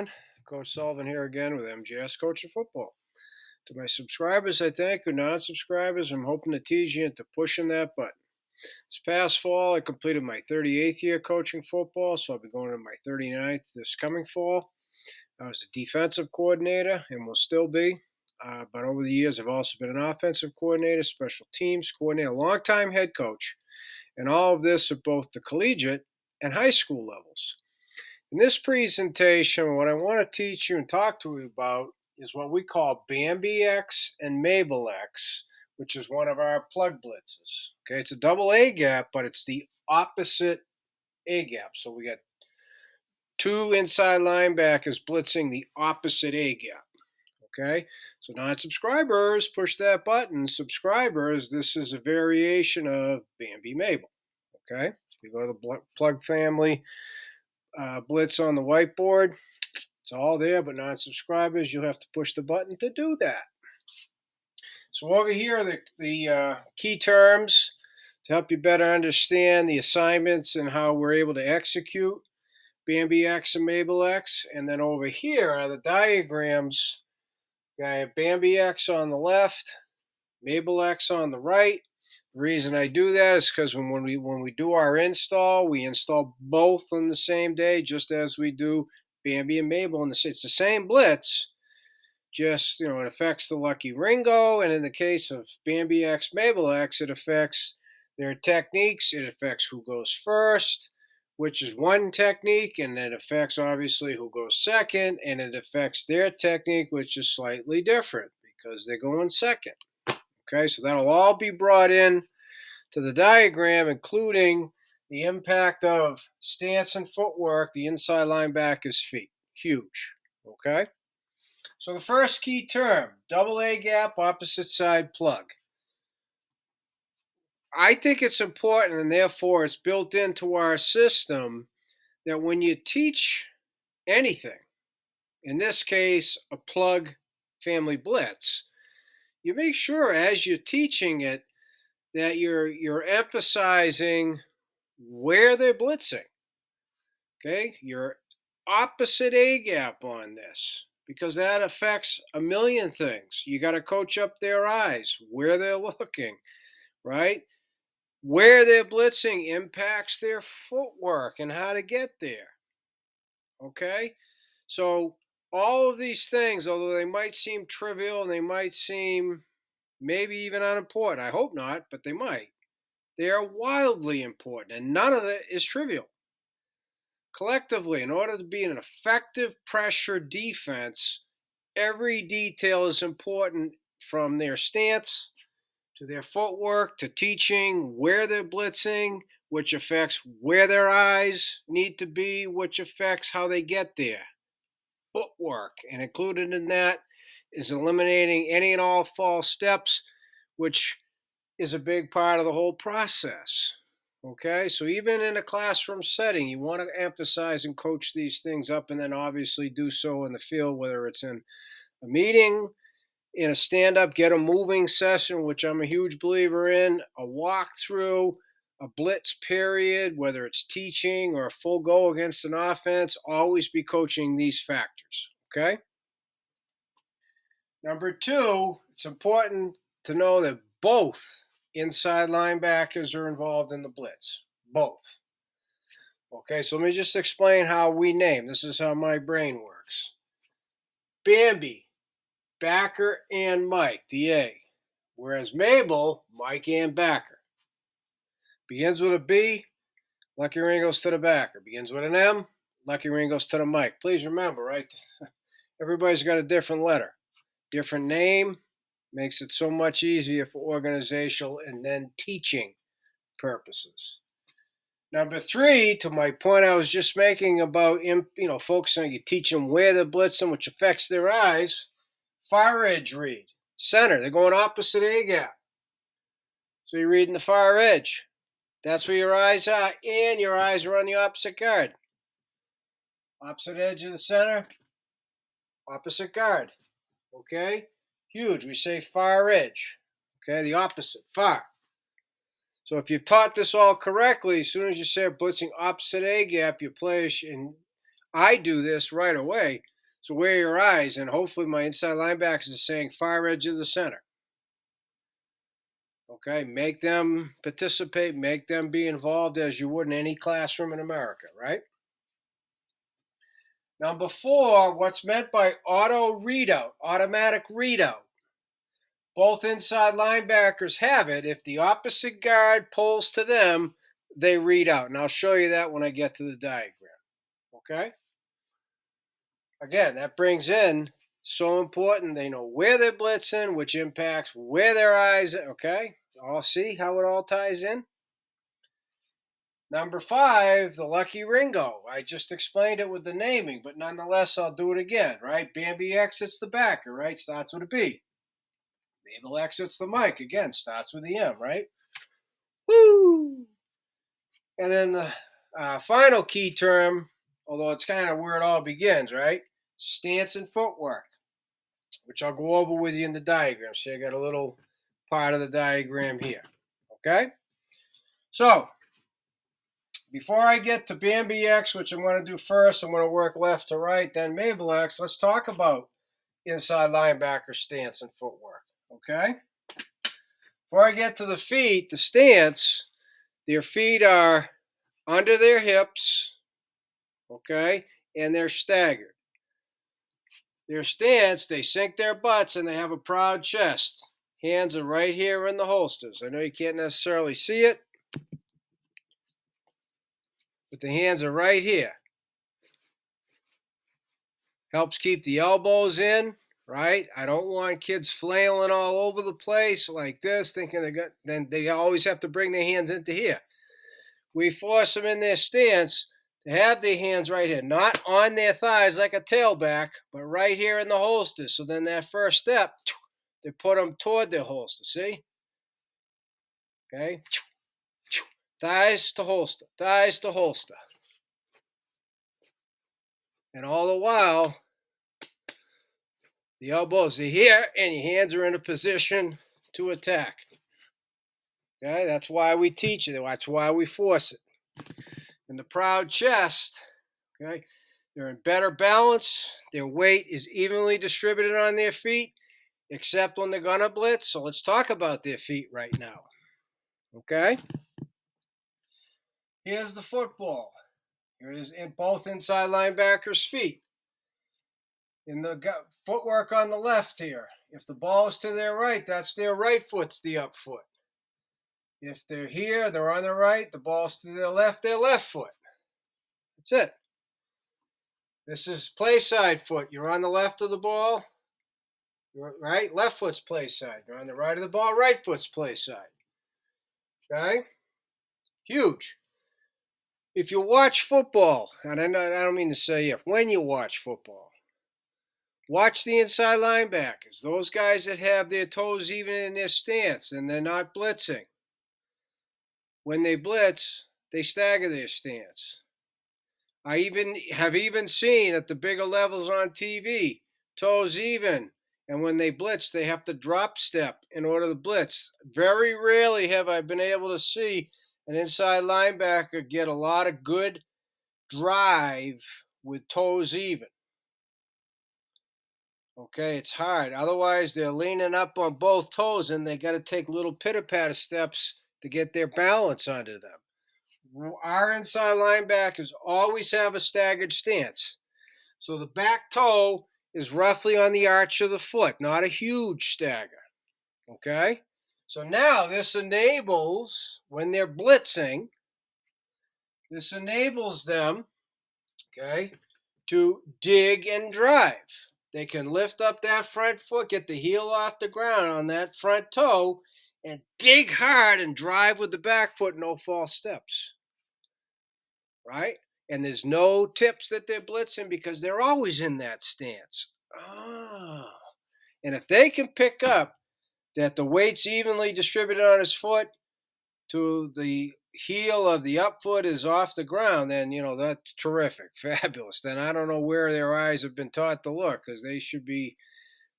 everyone. Coach Sullivan here again with MGS Coaching Football. To my subscribers, I thank you. Non-subscribers, I'm hoping to tease you into pushing that button. This past fall, I completed my 38th year coaching football, so I'll be going to my 39th this coming fall. I was a defensive coordinator and will still be. But over the years, I've also been an offensive coordinator, special teams coordinator, longtime head coach, and all of this at both the collegiate and high school levels. In this presentation, what I want to teach you and talk to you about is what we call Bambi X and Mabel X, which is one of our plug blitzes. Okay, it's a double A gap, but it's the opposite A gap. So we got two inside linebackers blitzing the opposite A gap. Okay, so non-subscribers, push that button. Subscribers, this is a variation of Bambi Mabel. Okay, so we go to the plug family. Blitz on the whiteboard. It's all there, but non-subscribers, you'll have to push the button to do that. So over here are the key terms to help you better understand the assignments and how we're able to execute Bambi X and Mabel X. And then over here are the diagrams. I have Bambi X on the left, Mabel X on the right. The reason I do that is because when we do our install, we install both on the same day, just as we do Bambi and Mabel. It's the same blitz, just it affects the lucky Ringo. And in the case of Bambi X, Mabel X, it affects their techniques. It affects who goes first, which is one technique, and it affects obviously who goes second, and it affects their technique, which is slightly different because they're going second. Okay, so that'll all be brought in to the diagram, including the impact of stance and footwork, the inside linebacker's feet. Huge. Okay, so the first key term, double A gap, opposite side plug. I think it's important, and therefore it's built into our system, that when you teach anything, in this case, a plug family blitz, you make sure as you're teaching it that you're emphasizing where they're blitzing. Okay, your opposite A gap on this, because that affects a million things. You got to coach up their eyes, where they're looking, right? Where they're blitzing impacts their footwork and how to get there. Okay, so all of these things, although they might seem trivial and they might seem maybe even unimportant, I hope not, but they might. They are wildly important, and none of it is trivial. Collectively, in order to be an effective pressure defense, every detail is important, from their stance to their footwork to teaching where they're blitzing, which affects where their eyes need to be, which affects how they get there. Footwork, and included in that is eliminating any and all false steps, which is a big part of the whole process. Okay, so even in a classroom setting, you want to emphasize and coach these things up, and then obviously do so in the field, whether it's in a meeting, in a stand-up, get a moving session, which I'm a huge believer in, a walkthrough, a blitz period, whether it's teaching or a full go against an offense, always be coaching these factors. Okay. Number two, it's important to know that both inside linebackers are involved in the blitz. Both. Okay, so let me just explain how we name. This is how my brain works. Bambi, backer and Mike, the A. Whereas Mabel, Mike and backer. Begins with a B, lucky ring goes to the backer. Begins with an M, lucky ring goes to the Mike. Please remember, right? Everybody's got a different letter. Different name makes it so much easier for organizational and then teaching purposes. Number three, to my point I was just making about focusing on you teach them where they're blitzing, which affects their eyes. Far edge read, center. They're going opposite A gap, so you're reading the far edge. That's where your eyes are, and your eyes are on the opposite guard. Opposite edge of the center, opposite guard. Okay, huge. We say far edge. Okay, the opposite, far. So if you've taught this all correctly, as soon as you say blitzing opposite A gap, your players, and I do this right away, So where are your eyes? And hopefully my inside linebackers are saying far edge of the center. Okay, make them participate, make them be involved as you would in any classroom in America, right? Number four, what's meant by auto readout, automatic readout. Both inside linebackers have it. If the opposite guard pulls to them, they read out. And I'll show you that when I get to the diagram. Okay? Again, that brings in so important. They know where they're blitzing, which impacts where their eyes. Okay? All see how it all ties in? Number five, the lucky Ringo. I just explained it with the naming, but nonetheless, I'll do it again, right? Bambi exits the backer, right? Starts with a B. Mabel exits the mic, again, starts with the M, right? Woo! And then the final key term, although it's kind of where it all begins, right? Stance and footwork, which I'll go over with you in the diagram. See, I got a little part of the diagram here, okay? So, before I get to Bambi X, which I'm going to do first, I'm going to work left to right, then Mabel X, let's talk about inside linebacker stance and footwork, okay? Before I get to the feet, the stance, their feet are under their hips, okay, and they're staggered. Their stance, they sink their butts and they have a proud chest. Hands are right here in the holsters. I know you can't necessarily see it, but the hands are right here. Helps keep the elbows in, right? I don't want kids flailing all over the place like this, thinking then they always have to bring their hands into here. We force them in their stance to have their hands right here, not on their thighs like a tailback, but right here in the holster. So then that first step, they put them toward their holster, see? Okay? Thighs to holster, thighs to holster. And all the while, the elbows are here and your hands are in a position to attack. Okay? That's why we teach it. That's why we force it. And the proud chest, okay? They're in better balance. Their weight is evenly distributed on their feet, except when they're going to blitz. So let's talk about their feet right now. Okay? Here's the football. Here is in both inside linebackers' feet. In the footwork on the left here, if the ball is to their right, that's their right foot's the up foot. If they're here, they're on the right, the ball's to their left foot. That's it. This is play side foot. You're on the left of the ball, right? Left foot's play side. You're on the right of the ball, right foot's play side. Okay? Huge. If you watch football, and I don't mean to say if, when you watch football, watch the inside linebackers, those guys that have their toes even in their stance and they're not blitzing. When they blitz, they stagger their stance. I have seen at the bigger levels on TV, toes even, and when they blitz, they have to drop step in order to blitz. Very rarely have I been able to see an inside linebacker get a lot of good drive with toes even. Okay, it's hard. Otherwise, they're leaning up on both toes and they got to take little pitter-patter steps to get their balance under them. Our inside linebackers always have a staggered stance. So the back toe is roughly on the arch of the foot, not a huge stagger. Okay? So now this enables, when they're blitzing, this enables them, okay, to dig and drive. They can lift up that front foot, get the heel off the ground on that front toe, and dig hard and drive with the back foot, no false steps. Right? And there's no tips that they're blitzing because they're always in that stance. Oh. And if they can pick up that the weight's evenly distributed on his foot to the heel of the up foot is off the ground, then, that's terrific, fabulous. Then I don't know where their eyes have been taught to look because they should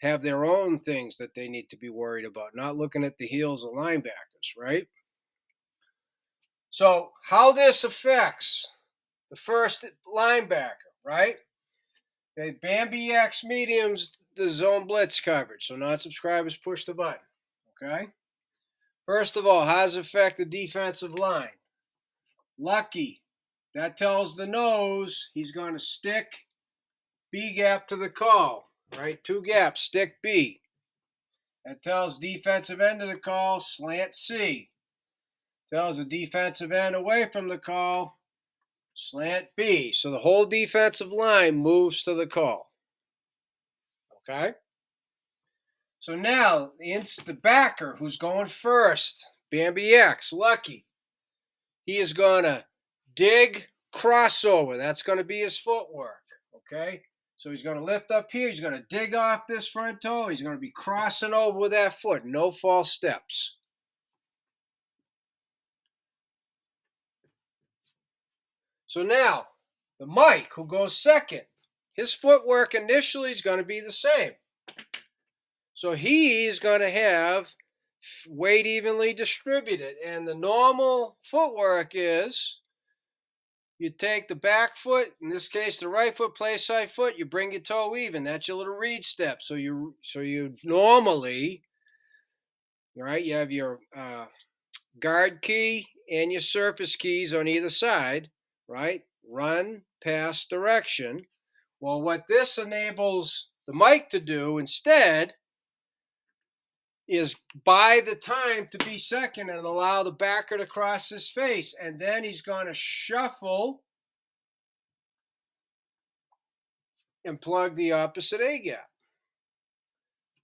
have their own things that they need to be worried about, not looking at the heels of linebackers, right? So how this affects the first linebacker, right? Okay, Bambi X mediums the zone blitz coverage. So non-subscribers push the button. Okay. First of all, how does it affect the defensive line? Lucky. That tells the nose he's going to stick B gap to the call. Right? 2 gaps, stick B. That tells defensive end of the call, slant C. Tells the defensive end away from the call, slant B. So the whole defensive line moves to the call. Okay? So now the backer who's going first, Bambi X, Lucky, he is going to dig crossover. That's going to be his footwork. Okay? So he's going to lift up here. He's going to dig off this front toe. He's going to be crossing over with that foot. No false steps. So now, the Mike, who goes second, his footwork initially is going to be the same. So he's going to have weight evenly distributed. And the normal footwork is you take the back foot, in this case the right foot, play side foot, you bring your toe even. That's your little read step. So you normally, right, you have your guard key and your surface keys on either side, right? Run, pass, direction. Well, what this enables the Mike to do instead is buy the time to be second and allow the backer to cross his face. And then he's going to shuffle and plug the opposite A gap.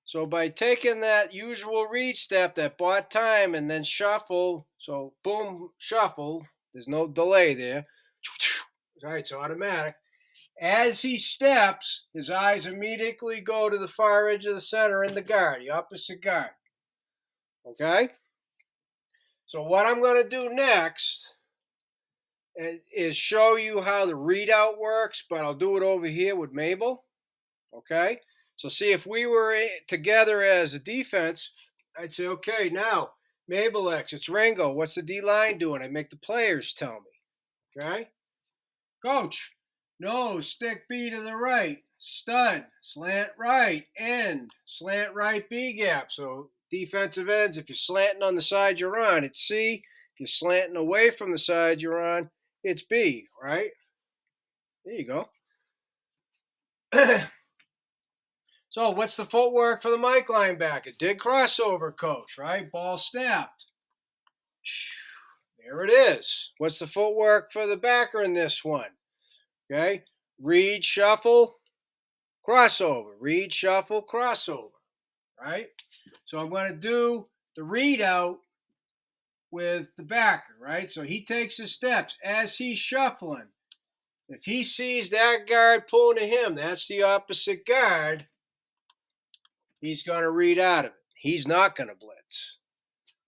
So by taking that usual read step, that bought time, and then shuffle, so boom, shuffle, there's no delay there. Right, it's automatic. As he steps, his eyes immediately go to the far edge of the center in the guard, the opposite guard. Okay? So what I'm going to do next is show you how the readout works, but I'll do it over here with Mabel. Okay? So see, if we were together as a defense, I'd say, okay, now, Mabel X, it's Ringo. What's the D-line doing? I make the players tell me. Okay? Coach, no, stick B to the right. Stud, slant right, end, slant right B gap. So defensive ends, if you're slanting on the side you're on, it's C. If you're slanting away from the side you're on, it's B, right? There you go. So what's the footwork for the Mike linebacker? Dig crossover, coach, right? Ball snapped. There it is. What's the footwork for the backer in this one? Okay, read, shuffle, crossover. Read, shuffle, crossover, right? So I'm going to do the readout with the backer, right? So he takes his steps as he's shuffling. If he sees that guard pulling to him, that's the opposite guard, he's going to read out of it. He's not going to blitz.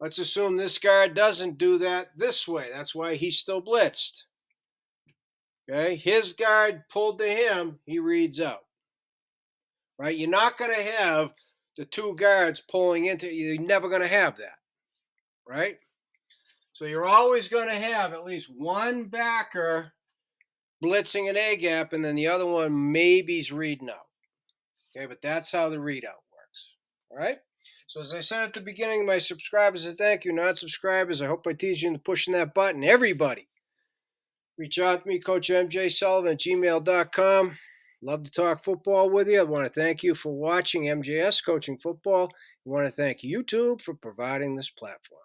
Let's assume this guard doesn't do that this way. That's why he's still blitzed. Okay, his guard pulled to him, he reads out. Right? You're not going to have the two guards pulling into you. You're never going to have that. Right? So you're always going to have at least one backer blitzing an A gap, and then the other one maybe's reading out. Okay, but that's how the readout works. All right? So as I said at the beginning, my subscribers, I thank you. Non-subscribers, I hope I tease you into pushing that button. Everybody, reach out to me, Coach MJ Sullivan at gmail.com. Love to talk football with you. I want to thank you for watching MJS Coaching Football. I want to thank YouTube for providing this platform.